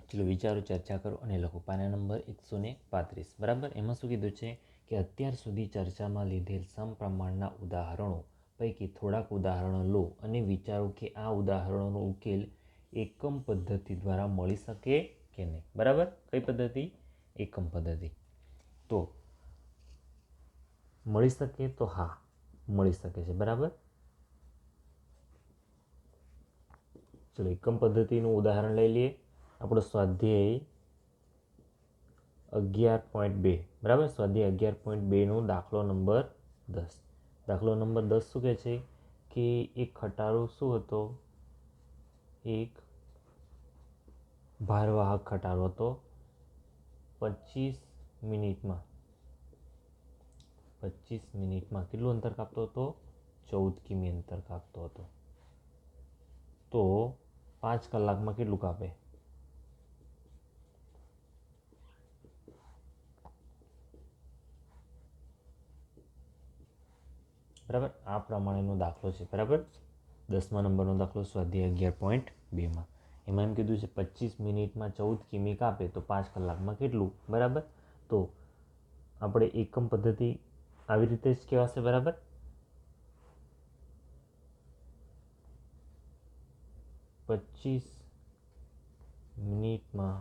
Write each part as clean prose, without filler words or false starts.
ચલો વિચારો, ચર્ચા કરો અને લખો. પાના નંબર 135. બરાબર, એમાં શું કીધું છે કે અત્યાર સુધી ચર્ચામાં લીધેલ સમપ્રમાણના ઉદાહરણો પૈકી થોડાક ઉદાહરણો લો અને વિચારો કે આ ઉદાહરણોનો ઉકેલ એકમ પદ્ધતિ દ્વારા મળી શકે કે નહીં. બરાબર, કઈ પદ્ધતિ? એકમ પદ્ધતિ. તો મળી શકે તો હા, મળી શકે છે. બરાબર, ચલો એકમ પદ્ધતિનું ઉદાહરણ લઈ લઈએ. આપણો સ્વાધ્યાય 11.2. બરાબર, સ્વાધ્યાય 11.2નો દાખલો નંબર 10. દાખલો નંબર 10 શું કહે છે કે એક ખટારો શું હતો? એક ભારવાહક ખટારો હતો. 25 મિનિટમાં કેટલું અંતર કાપતો હતો? 14 કિમી અંતર કાપતો હતો. તો 5 કલાકમાં કેટલું કાપે? બરાબર, આ પ્રમાણેનો દાખલો છે. બરાબર, 10મા નંબરનો દાખલો સ્વાધ્યાય 11.2માં. એમાં એમ કીધું છે 25 મિનિટમાં 14 કિમી કાપે તો 5 કલાકમાં કેટલું? બરાબર, તો આપણે એકમ પદ્ધતિ આવી રીતે જ કહેવાશે. બરાબર, પચીસ મિનિટમાં.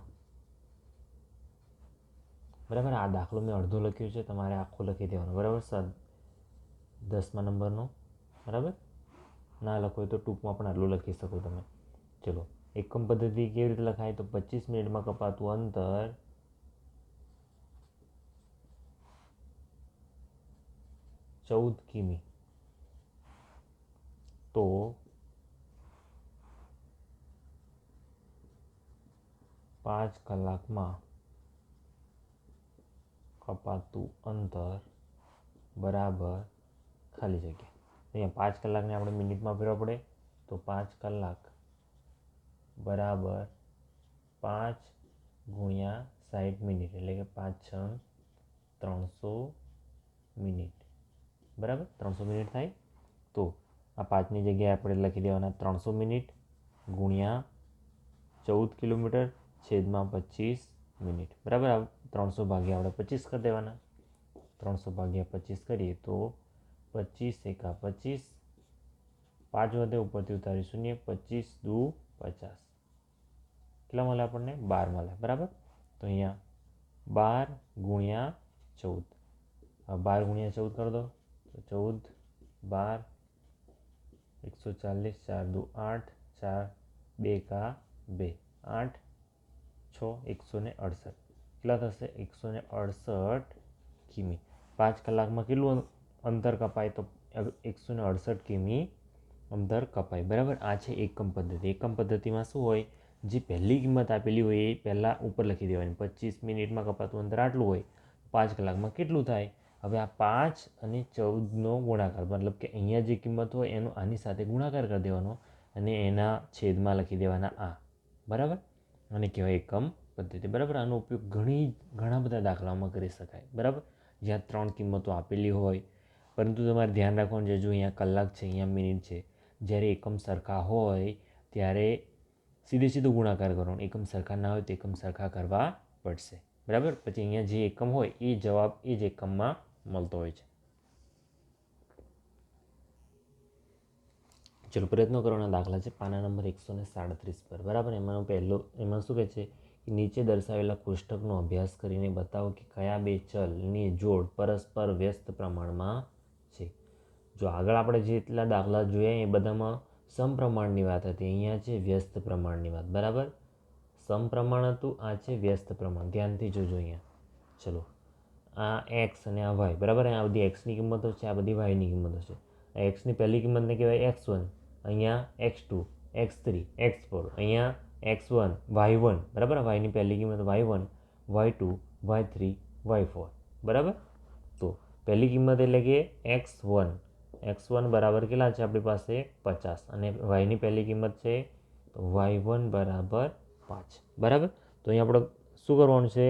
બરાબર, આ દાખલો મેં અડધો લખ્યો છે, તમારે આખો લખી દેવાનો. બરાબર, 10મા નંબરનો. બરાબર, ના લખો તો ટૂંકમાં પણ આટલું લખી શકો તમે. ચલો, એકમ પદ્ધતિ કેવી રીતે લખાય? તો 25 મિનિટમાં કપાતું અંતર 14 કિમી. તો 5 કલાકમાં કપાતું અંતર બરાબર ખાલી જગ્યા. અહીંયા 5 કલાકને આપણે મિનિટમાં ફેરવવા પડે તો 5 કલાક બરાબર 5 ગુણ્યા 60 મિનિટ, એટલે કે 5 × 300 મિનિટ. બરાબર, 300 મિનિટ થાય. તો આ 5ની જગ્યાએ આપણે લખી દેવાના 300 મિનિટ ગુણ્યા 14 કિલોમીટર છેદમાં 25 મિનિટ. બરાબર, 300 ભાગ્યા આપણે 25 કરી દેવાના. 300 ભાગ્યા 25 કરીએ તો 25 એકા 25, 5 વધે ઉપરથી ઉતારી 0, 25 દુ 50. કેટલા મળે આપણને? 12 મળે. બરાબર, તો અહીંયા 12 ગુણ્યા 14. 12 ગુણ્યા 14 કરી દો તો 14, 12, 140, 4 દુ 8, 4 2 કા 2, 8, 6, 168. કેટલા થશે? 168 કિમી. 5 કલાકમાં કેટલું અંતર કપાય? તો 168 કિમી અંતર કપાય. બરાબર, આ છે એકમ પદ્ધતિ. એકમ પદ્ધતિમાં શું હોય? જે પહેલી કિંમત આપેલી હોય એ પહેલાં ઉપર લખી દેવાની. 25 મિનિટમાં કપાતું અંતર આટલું હોય, 5 કલાકમાં કેટલું થાય? હવે આ 5 અને 14નો ગુણાકાર, મતલબ કે અહીંયા જે કિંમત હોય એનો આની સાથે ગુણાકાર કરી દેવાનો અને એના છેદમાં લખી દેવાના આ. બરાબર, આને કહેવાય એકમ પદ્ધતિ. બરાબર, આનો ઉપયોગ ઘણા બધા દાખલામાં કરી શકાય. બરાબર, જ્યાં 3 કિંમતો આપેલી હોય, પરંતુ તમારે ધ્યાન રાખવાનું છે, જો અહીંયા કલાક છે, અહીંયા મિનિટ છે, જ્યારે એકમ સરખા હોય ત્યારે સીધો ગુણાકાર કરવાનો. એકમ સરખા ના હોય તો એકમ સરખા કરવા પડશે. બરાબર, પછી અહીંયા જે એકમ હોય એ જવાબ એ જ એકમમાં મળતો હોય છે. ચલો પ્રયત્નો કરવાના દાખલા છે પાના નંબર 137 પર. બરાબર, એમાં શું કહે છે કે નીચે દર્શાવેલા કોષ્ટકનો અભ્યાસ કરીને બતાવો કે કયા બે ચલની જોડ પરસ્પર વ્યસ્ત પ્રમાણમાં છે. જો આગળ આપણે જેટલા દાખલા જોયા એ બધામાં સમપ્રમાણની વાત હતી, અહીંયા છે વ્યસ્ત પ્રમાણની વાત. બરાબર, સમપ્રમાણ હતું, આ છે વ્યસ્ત પ્રમાણ. ધ્યાનથી જોજો અહીંયા. ચલો, આ એક્સ અને આ વાય. બરાબર, આ બધી એક્સની કિંમતો છે, આ બધી વાયની કિંમતો છે. આ એક્સની પહેલી કિંમતને કહેવાય x1, અહીંયા x2, x3, x4, અહીંયા x1, y1. બરાબર, વાયની પહેલી કિંમત y1, y2, y3, y4. બરાબર, તો પહેલી કિંમત એટલે કે x1 બરાબર કેટલા છે આપણી પાસે? 50. અને વાયની પહેલી કિંમત છે તો y1 બરાબર 5. બરાબર, તો અહીંયા આપણે શું કરવાનું છે?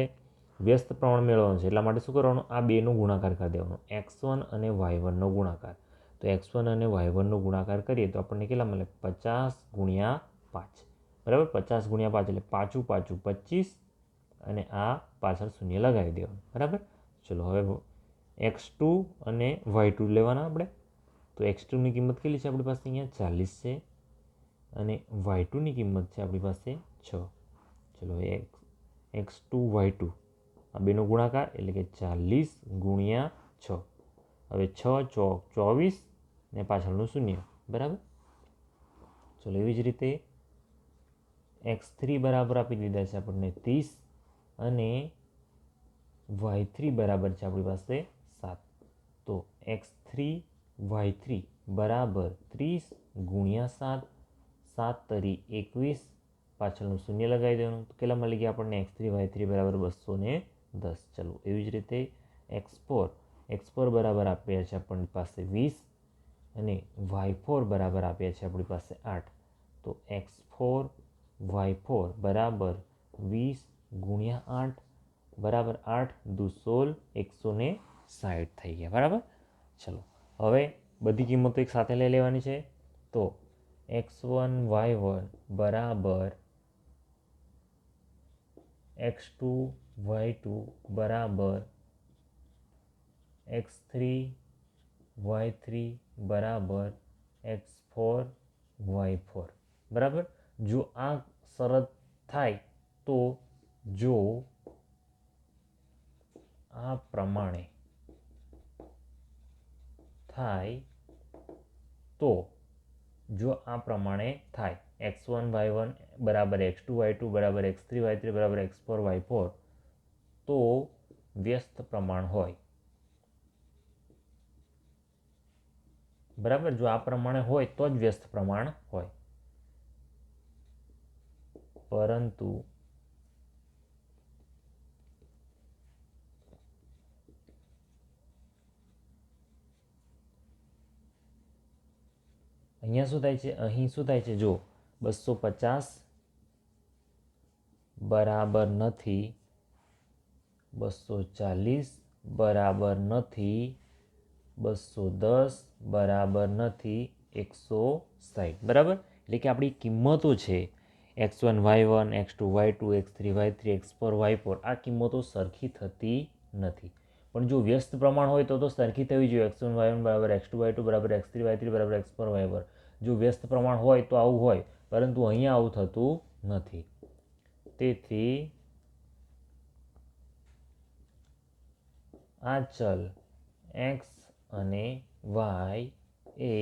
વ્યસ્ત પ્રમાણ મેળવવાનું છે. એટલા માટે શું કરવાનું? આ બેનો ગુણાકાર કરી દેવાનો, x1 અને y1નો ગુણાકાર. તો x1 અને y1નો ગુણાકાર કરીએ તો આપણને કેટલા મળે? 50 ગુણ્યા 5. બરાબર. 50 ગુણ્યા 5 એટલે પાછું 25 અને આ પાછળ શૂન્ય લગાવી દેવાનું. બરાબર. ચલો હવે x2 અને y2 લેવાના આપણે. તો x2ની કિંમત કેટલી છે આપણી પાસે? અહીંયા 40 છે અને y2ની કિંમત છે આપણી પાસે 6. ચલો x2 y2 આ બેનો ગુણાકાર એટલે કે 40 ગુણ્યા 6. હવે 6 ચોક 24 ને પાછળનું શૂન્ય. બરાબર. ચલો એવી જ રીતે x3 બરાબર આપી દીધા છે આપણને 30 અને y3 બરાબર છે આપણી પાસે 7. તો x3 y3 બરાબર 30 ગુણ્યા 7, 7 તરી 21, પાછળનું શૂન્ય લગાવી દેવાનું. તો કેટલા મળી ગયા આપણને? x3 y3 બરાબર 210. ચલો એવી જ રીતે x4 બરાબર આપ્યા છે આપણી પાસે 20 અને y4 બરાબર આપ્યા છે આપણી પાસે 8. તો x4 y4 બરાબર 20 ગુણ્યા 8 બરાબર 8 દુ 16, 160 થઈ ગયા. બરાબર. ચલો હવે બધી કિંમતો એક સાથે લઈ લેવાની છે. તો x1 y1 બરાબર x2 y2 બરાબર x3 y3 બરાબર x4 y4. બરાબર. જો આ શરત થાય તો જો આ પ્રમાણે થાય તો x1 y1 બરાબર x2 y2 બરાબર x3 y3 બરાબર x4 y4 તો વ્યસ્ત પ્રમાણ હોય. બરાબર. જો આ પ્રમાણે હોય તો જ વ્યસ્ત પ્રમાણ હોય. પરંતુ અહીંયા શું થાય છે? અહીં શું થાય છે? જો 250 બરાબર નથી, 240 બરાબર નથી, 210 બરાબર નથી, 160. બરાબર. એટલે કે આપણી કિંમતો છે x1 y1 x2 y2 x3 y3 x4 y4 આ કિંમતો સરખી થતી નથી. પણ જો વ્યસ્ત પ્રમાણ હોય તો સરખી થવી જોઈએ. x1 y1 બરાબર x2 y2 બરાબર x3 y3 બરાબર x4 y4. જો વ્યસ્ત પ્રમાણ હોય તો આવું હોય, પરંતુ અહીંયા આવું થતું નથી. તેથી આ ચલ x અને y એ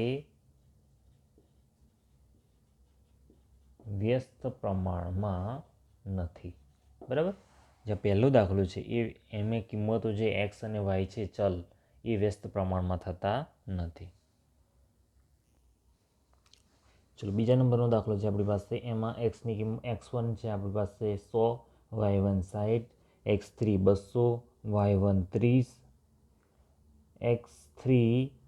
વ્યસ્ત પ્રમાણમાં નથી. બરાબર. જે પહેલો દાખલો છે એમાં કિંમતો જે x અને y છે ચલ એ વ્યસ્ત પ્રમાણમાં થતા નથી. ચલો બીજા નંબરનો દાખલો છે આપણી પાસે. એમાં xની કિંમત x1 છે આપણી પાસે 100, y1 60, x3 200, y1 30, x3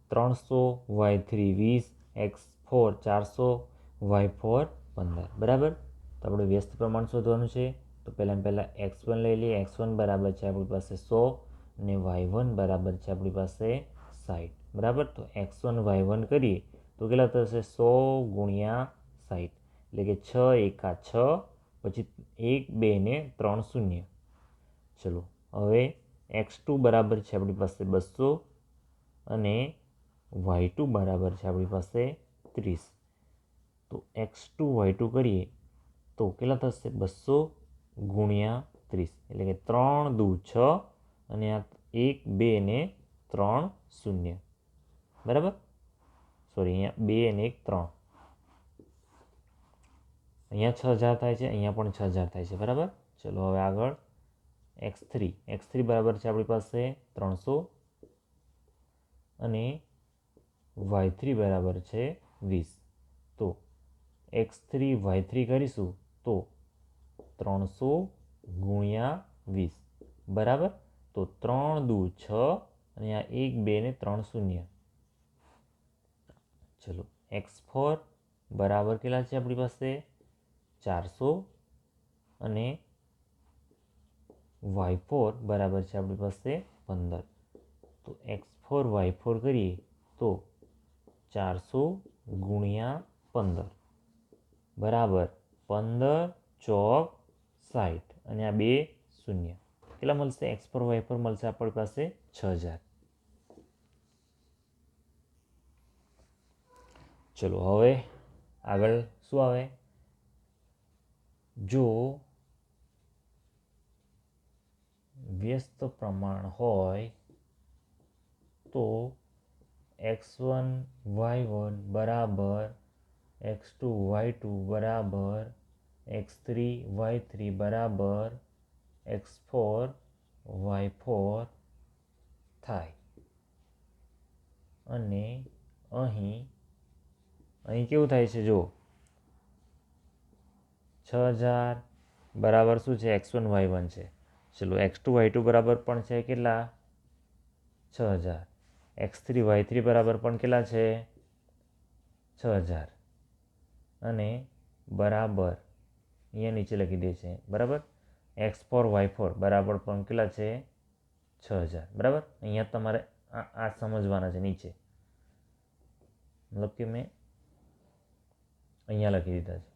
300, y3 20, x4 400, y4 15. બરાબર. તો આપણે વ્યસ્ત પ્રમાણ શોધવાનું છે. તો પહેલાં x1 લઈ લઈએ. x1 બરાબર છે આપણી પાસે 100 અને y1 બરાબર છે આપણી પાસે 60. બરાબર. તો x1 y1 કરીએ તો કેટલા થશે? 100 ગુણ્યા 60 એટલે કે 6 એકા 6, પછી 1 2 ને 3 શૂન્ય. ચલો હવે x2 બરાબર છે આપણી પાસે 200 અને y2 બરાબર છે આપણી પાસે 30. તો x2 y2 કરીએ તો કેટલા થશે? 200 ગુણ્યા 30 એટલે કે 3 દુ 6 અને આ 1 2 ને 3 શૂન્ય. બરાબર. સોરી, અહીંયા 2 અને 1 3. અહીંયા 6000 થાય છે, અહીંયા પણ 6000 થાય છે. બરાબર. ચલો હવે આગળ x3 બરાબર છે આપણી પાસે 300 અને y3 બરાબર છે 20. તો x3 y3 કરીશું તો 300 ગુણ્યા 20. બરાબર. તો 3 દુ 6 અને આ 1 2 ને 3 શૂન્ય. ચલો x4 બરાબર કેટલા છે આપણી પાસે? 400 અને y4 બરાબર છે આપણી પાસે 15. તો x4 y4 કરીએ તો 400 ગુણ્યા 15 બરાબર 15 ચોક 60 અને આ 2 શૂન્ય. કેટલા મળશે? એક્સ પર વાય પર મળશે આપણી પાસે 6000. ચલો હવે આગળ શું આવે? જો વ્યસ્ત પ્રમાણ હોય તો x1 y1 બરાબર x2 y2 બરાબર x3 y3 બરાબર x4 y4 થાય. અને અહીં કેવું થાય છે? જો 6000 બરાબર શું છે? x1 y1 છે. ચલો x2 y2 બરાબર પણ છે કેટલા? 6000. x3 y3 બરાબર પણ કેટલા છે? 6000. અને બરાબર અહીંયા નીચે લખી દે છે બરાબર x4 y4 બરાબર પણ કેટલા છે? 6000. બરાબર અહીંયા તમારે આ સમજવાના છે નીચે, મતલબ કે મેં અહીંયા લખી દીધા છે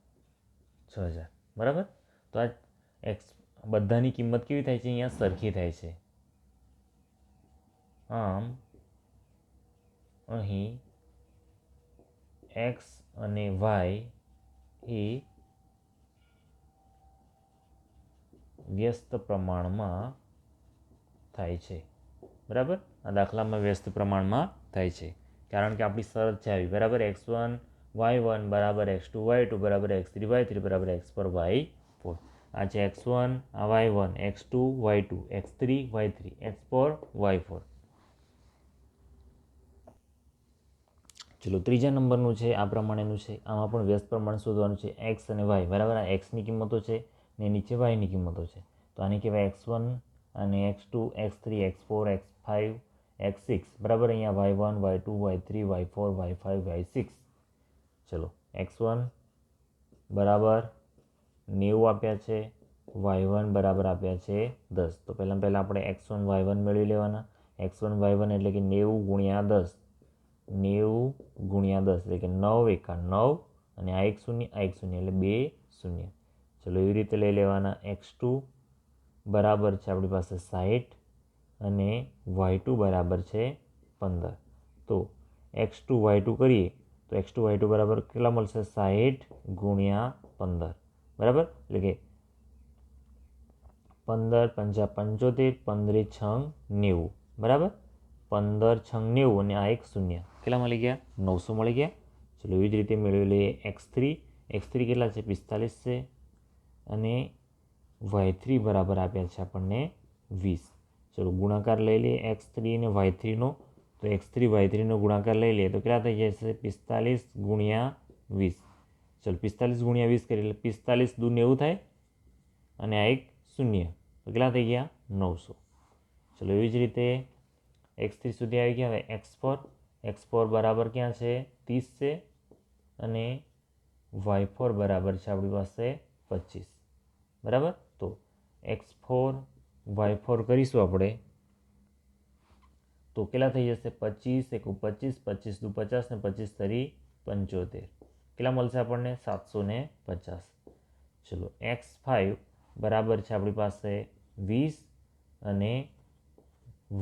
6000. બરાબર. તો આ એક્સ બધાની કિંમત કેવી થાય છે? અહીંયા સરખી થાય છે. આમ અહીં એક્સ અને વાય એ વ્યસ્ત પ્રમાણમાં થાય છે. બરાબર. આ દાખલામાં વ્યસ્ત પ્રમાણમાં થાય છે કારણ કે આપણી શરત છે આવી. બરાબર. x1 y1 બરાબર x2 y2 બરાબર x3 y3 બરાબર x4 y4. આ છે x1 આ y1 x2 y2 x3 y3 x4 y4. ચલો ત્રીજા નંબરનું છે આ પ્રમાણેનું છે. આમાં પણ વ્યસ્ત પ્રમાણ શોધવાનું છે. એક્સ અને વાય. બરાબર. આ એક્સની કિંમતો છે ને નીચે વાયની કિંમતો છે. તો આને કહેવાય x1 અને x2 x3 x4 x5 x6. બરાબર. અહીંયા y1 y2 y3 y4 y5 y6. ચલો x1 બરાબર 90 આપ્યા છે, y1 બરાબર આપ્યા છે 10. તો પહેલાં આપણે x1 y1 મેળવી લેવાના. x1 y1 એટલે કે 90 ગુણ્યા 10. 90 ગુણ્યા 10 એટલે કે 9 એકા 9 અને આ એક શૂન્ય આ એક શૂન્ય એટલે 2 શૂન્ય. ચલો એવી રીતે લઈ લેવાના. x2 બરાબર છે આપણી પાસે 60 અને y2 બરાબર છે 15. તો x2 y2 કરીએ તો x2 y2 બરાબર કેટલા મળશે? 60 ગુણ્યા 15. બરાબર. એટલે કે 15 પંચા 75 15 છંગ 90. બરાબર. 15 છંગ 90 અને આ એક શૂન્ય કેટલા મળી ગયા? 900 મળી ગયા. ચલો એવી જ રીતે મેળવી લઈએ x3. x3 કેટલા છે? 45 છે અને y3 બરાબર આપ્યા છે આપણને 20. ચલો ગુણાકાર લઈ લઈએ x3 અને y3નો. તો x3 y3નો ગુણાકાર લઈ લઈએ તો કેટલા થઈ જશે? 45 ગુણ્યા 20. ચલો 45 ગુણ્યા 20 કરીએ એટલે 45 દૂ 90 થાય અને આ એક શૂન્ય તો કેટલા થઈ ગયા? 900. ચલો એવી જ રીતે x3 સુધી આવી ગયા. હવે x4 બરાબર ક્યાં છે? 30 છે અને y4 બરાબર છે આપણી પાસે 25. બરાબર. તો x4 y4 કરીશું આપણે તો કેટલા થઈ જશે? 25 એકુ 25 25 દુ 50 ને 25 તરી 75. કેટલા મળશે આપણને? 750. ચલો x5 બરાબર છે આપણી પાસે 20 અને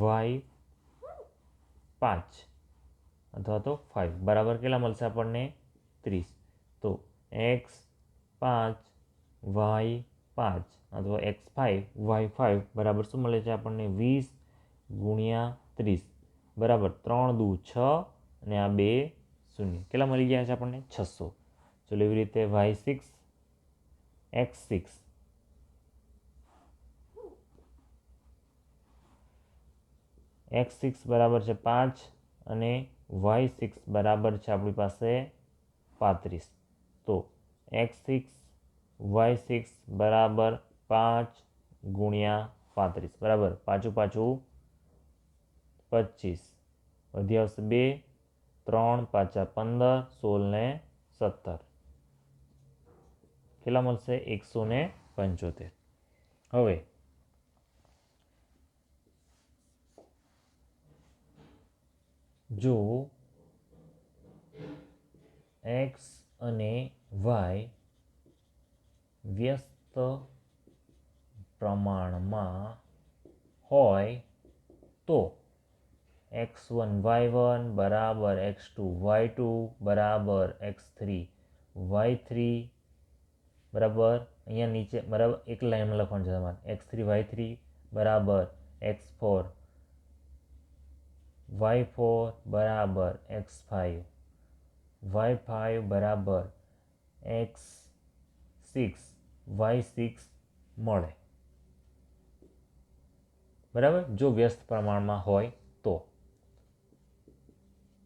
y5 અથવા તો 5 બરાબર કેટલા મળશે આપણને? 30. તો x5 y5 અથવા x5 y5 બરાબર શું મળે છે આપણને? 20 ગુણ્યા 30 બરાબર 3 દુ 6 અને આ 2 શૂન્ય કેટલા મળી ગયા છે આપણને? 600. ચલો એવી રીતે y6 x6 x6 બરાબર છે 5 અને y6 બરાબર છે આપણી પાસે 35. તો x6 y6 બરાબર 5 ગુણ્યા 35 બરાબર પાછું 25 વધી આવશે 2 3 પાછા 15 16 ને 17 કેટલા મળશે? 175. હવે જો x અને y વ્યસ્ત પ્રમાણમાં હોય તો x1 y1 બરાબર x2 y2 બરાબર x3 y3 બરાબર અહીંયા નીચે બરાબર એક લાઈનમાં લખવાનું છે તમારે x3 y3 બરાબર x4 y4 બરાબર x5 y5 બરાબર x6 y6 મળે. બરાબર, જો વ્યસ્ત પ્રમાણમાં હોય તો.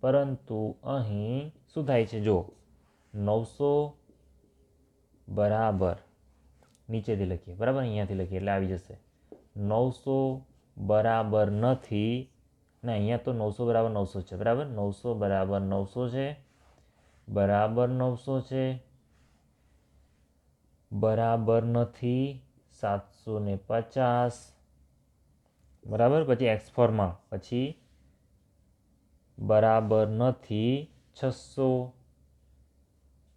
પરંતુ અહીં શું થાય છે, જો 900 બરાબર નીચેથી લખીએ, બરાબર અહીંયાથી લખીએ એટલે આવી જશે 900 બરાબર નથી ને અહીંયા તો 900 બરાબર 900 છે, બરાબર 900 બરાબર 900 છે, બરાબર 900 છે, બરાબર નથી 750, બરાબર. પછી x4માં પછી બરાબર નથી 600,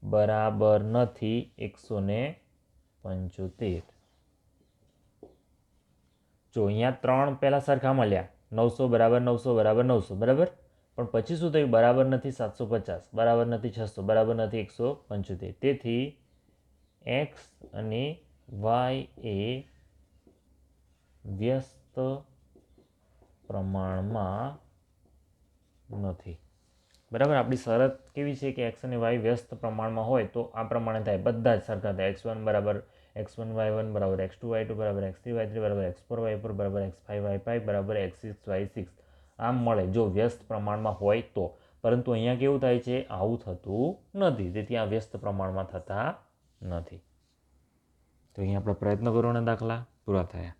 બરાબર નથી 175. જો અહીંયા 3 પહેલાં સરખા મળ્યા 900 બરાબર 900 બરાબર 900, બરાબર. પણ પછી શું થયું, બરાબર નથી 750, બરાબર નથી 600, બરાબર નથી 175. તેથી x અને y એ વ્યસ્ત પ્રમાણમાં નથી. બરાબર, આપણી શરત કેવી છે કે x અને y વ્યસ્ત પ્રમાણમાં હોય તો આ પ્રમાણે થાય, બધા જ સરખા થાય. x1 બરાબર x1 y1 બરાબર x2 y2 બરાબર x3 y3 બરાબર x4 y4 બરાબર x5 y5 બરાબર x6 y6 આમ મળે જો વ્યસ્ત પ્રમાણમાં હોય તો. પરંતુ અહીંયા કેવું થાય છે, આવું થતું નથી, તેથી આ વ્યસ્ત પ્રમાણમાં થતા નથી. તો અહીંયા આપણે પ્રયત્ન કરવાના દાખલા પૂરા થયા.